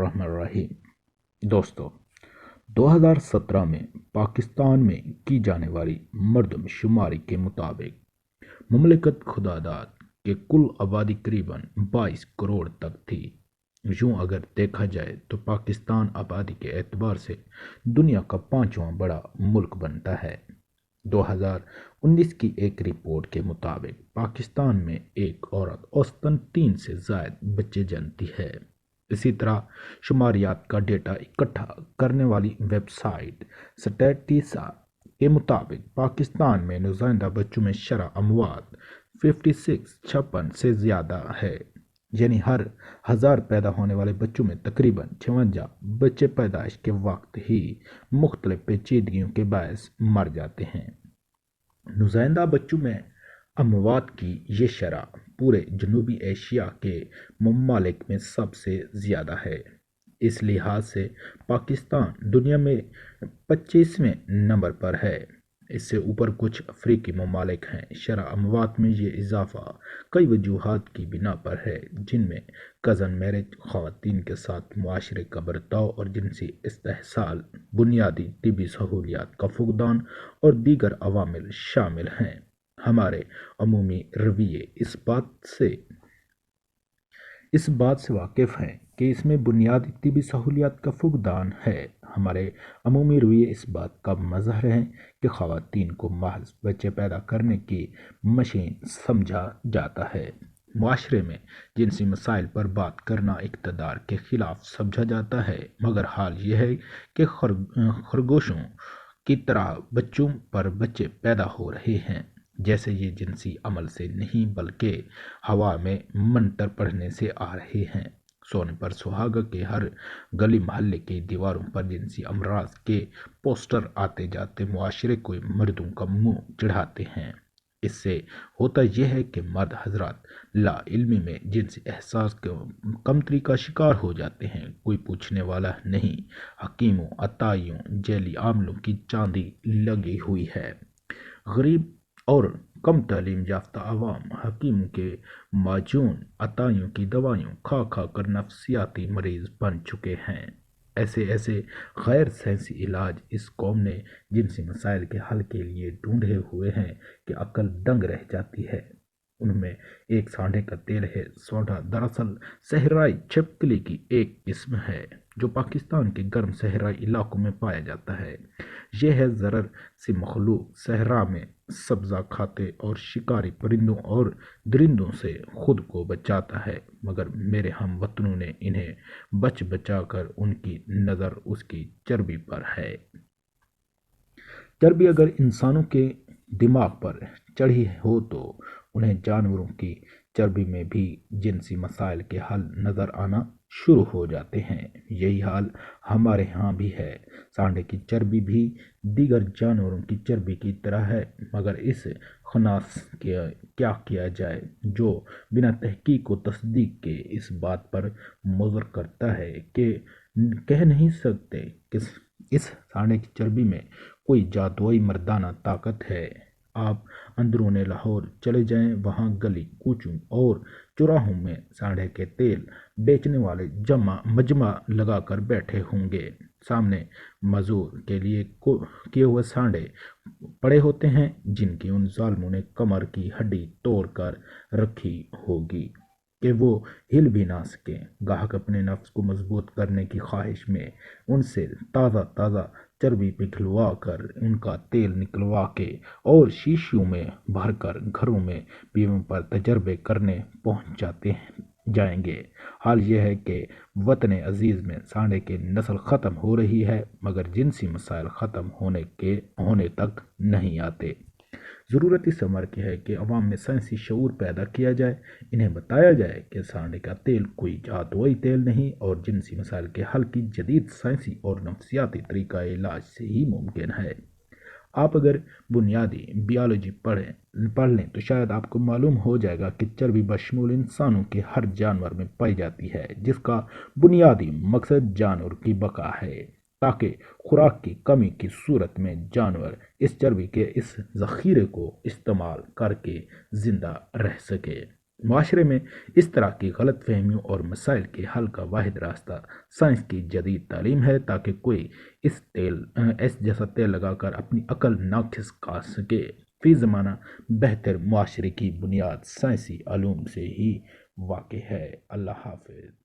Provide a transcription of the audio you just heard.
الرحمن الرحیم۔ دوستو، 2017 میں پاکستان میں کی جانے والی مردم شماری کے مطابق مملکت خداداد کے کل آبادی قریباً 22 کروڑ تک تھی۔ یوں اگر دیکھا جائے تو پاکستان آبادی کے اعتبار سے دنیا کا 5واں بڑا ملک بنتا ہے۔ 2019 کی ایک رپورٹ کے مطابق پاکستان میں ایک عورت اوسطاً 3 سے زائد بچے جنتی ہے۔ اسی طرح شماریات کا ڈیٹا اکٹھا کرنے والی ویب سائٹ سٹیٹسٹا کے مطابق پاکستان میں نوزائیدہ بچوں میں شرح اموات 56 سے زیادہ ہے، یعنی ہر 1000 پیدا ہونے والے بچوں میں تقریباً 56 بچے پیدائش کے وقت ہی مختلف پیچیدگیوں کے باعث مر جاتے ہیں۔ نوزائیدہ بچوں میں اموات کی یہ شرح پورے جنوبی ایشیا کے ممالک میں سب سے زیادہ ہے۔ اس لحاظ سے پاکستان دنیا میں 25ویں نمبر پر ہے۔ اس سے اوپر کچھ افریقی ممالک ہیں۔ شرح اموات میں یہ اضافہ کئی وجوہات کی بنا پر ہے، جن میں کزن میرج، خواتین کے ساتھ معاشرے کا برتاؤ اور جنسی استحصال، بنیادی طبی سہولیات کا فقدان اور دیگر عوامل شامل ہیں۔ ہمارے عمومی رویے اس بات سے واقف ہیں کہ اس میں بنیادی طبی سہولیات کا فقدان ہے۔ ہمارے عمومی رویے اس بات کا مظہر ہیں کہ خواتین کو محض بچے پیدا کرنے کی مشین سمجھا جاتا ہے۔ معاشرے میں جنسی مسائل پر بات کرنا اقتدار کے خلاف سمجھا جاتا ہے، مگر حال یہ ہے کہ خرگوشوں کی طرح بچوں پر بچے پیدا ہو رہے ہیں۔ جیسے یہ جنسی عمل سے نہیں بلکہ ہوا میں منتر پڑھنے سے آ رہے ہیں۔ سونے پر سہاگا کے ہر گلی محلے کی دیواروں پر جنسی امراض کے پوسٹر آتے جاتے معاشرے کو مردوں کا منہ چڑھاتے ہیں۔ اس سے ہوتا یہ ہے کہ مرد حضرات لا علمی میں جنسی احساس کے کمتری کا شکار ہو جاتے ہیں۔ کوئی پوچھنے والا نہیں۔ حکیموں، عطائیوں، جیلی عاملوں کی چاندی لگی ہوئی ہے۔ غریب اور کم تعلیم یافتہ عوام حکیموں کے معجون، عطائیوں کی دوائیوں کھا کھا کر نفسیاتی مریض بن چکے ہیں۔ ایسے غیر سائنسی علاج اس قوم نے جنسی مسائل کے حل کے لیے ڈھونڈے ہوئے ہیں کہ عقل دنگ رہ جاتی ہے۔ ان میں ایک سانڈے کا تیل ہے۔ سوڈا دراصل صحرائی چھپکلی کی ایک قسم ہے جو پاکستان کے گرم صحرائی علاقوں میں پایا جاتا ہے۔ یہ ہے زرر سی مخلوق صحرا میں سبزہ کھاتے اور شکاری پرندوں اور درندوں سے خود کو بچاتا ہے، مگر میرے ہم وطنوں نے انہیں بچا کر ان کی نظر اس کی چربی پر ہے۔ چربی اگر انسانوں کے دماغ پر چڑھی ہو تو انہیں جانوروں کی چربی میں بھی جنسی مسائل کے حل نظر آنا شروع ہو جاتے ہیں۔ یہی حال ہمارے ہاں بھی ہے۔ سانڈے کی چربی بھی دیگر جانوروں کی چربی کی طرح ہے، مگر اس خناس کیا کیا جائے جو بنا تحقیق و تصدیق کے اس بات پر مصر کرتا ہے کہ کہہ نہیں سکتے کہ اس سانڈے کی چربی میں کوئی جادوئی مردانہ طاقت ہے۔ آپ اندرون لاہور چلے جائیں، وہاں گلی کوچوں اور چوراہوں میں سانڈے کے تیل بیچنے والے مجمع لگا کر بیٹھے ہوں گے۔ سامنے مزور کے لیے کیے ہوئے سانڈے پڑے ہوتے ہیں، جن کی ان ظالموں نے کمر کی ہڈی توڑ کر رکھی ہوگی کہ وہ ہل بھی نہ سکیں۔ گاہک اپنے نفس کو مضبوط کرنے کی خواہش میں ان سے تازہ چربی پگھلوا کر ان کا تیل نکلوا کے اور شیشیوں میں بھر کر گھروں میں بیویوں پر تجربے کرنے پہنچ جائیں گے۔ حال یہ ہے کہ وطن عزیز میں سانڈے کی نسل ختم ہو رہی ہے، مگر جنسی مسائل ختم ہونے تک نہیں آتے۔ ضرورت اس امر کی ہے کہ عوام میں سائنسی شعور پیدا کیا جائے۔ انہیں بتایا جائے کہ سانڈے کا تیل کوئی جادوئی تیل نہیں اور جنسی مسائل کے حل کی جدید سائنسی اور نفسیاتی طریقہ علاج سے ہی ممکن ہے۔ آپ اگر بنیادی بیالوجی پڑھ لیں تو شاید آپ کو معلوم ہو جائے گا کہ چربی بشمول انسانوں کے ہر جانور میں پائی جاتی ہے، جس کا بنیادی مقصد جانور کی بقا ہے، تاکہ خوراک کی کمی کی صورت میں جانور اس چربی کے اس ذخیرے کو استعمال کر کے زندہ رہ سکے۔ معاشرے میں اس طرح کی غلط فہمیوں اور مسائل کے حل کا واحد راستہ سائنس کی جدید تعلیم ہے، تاکہ کوئی اس جیسا تیل لگا کر اپنی عقل نہ کھسکا سکے۔ فی زمانہ بہتر معاشرے کی بنیاد سائنسی علوم سے ہی واقع ہے۔ اللہ حافظ۔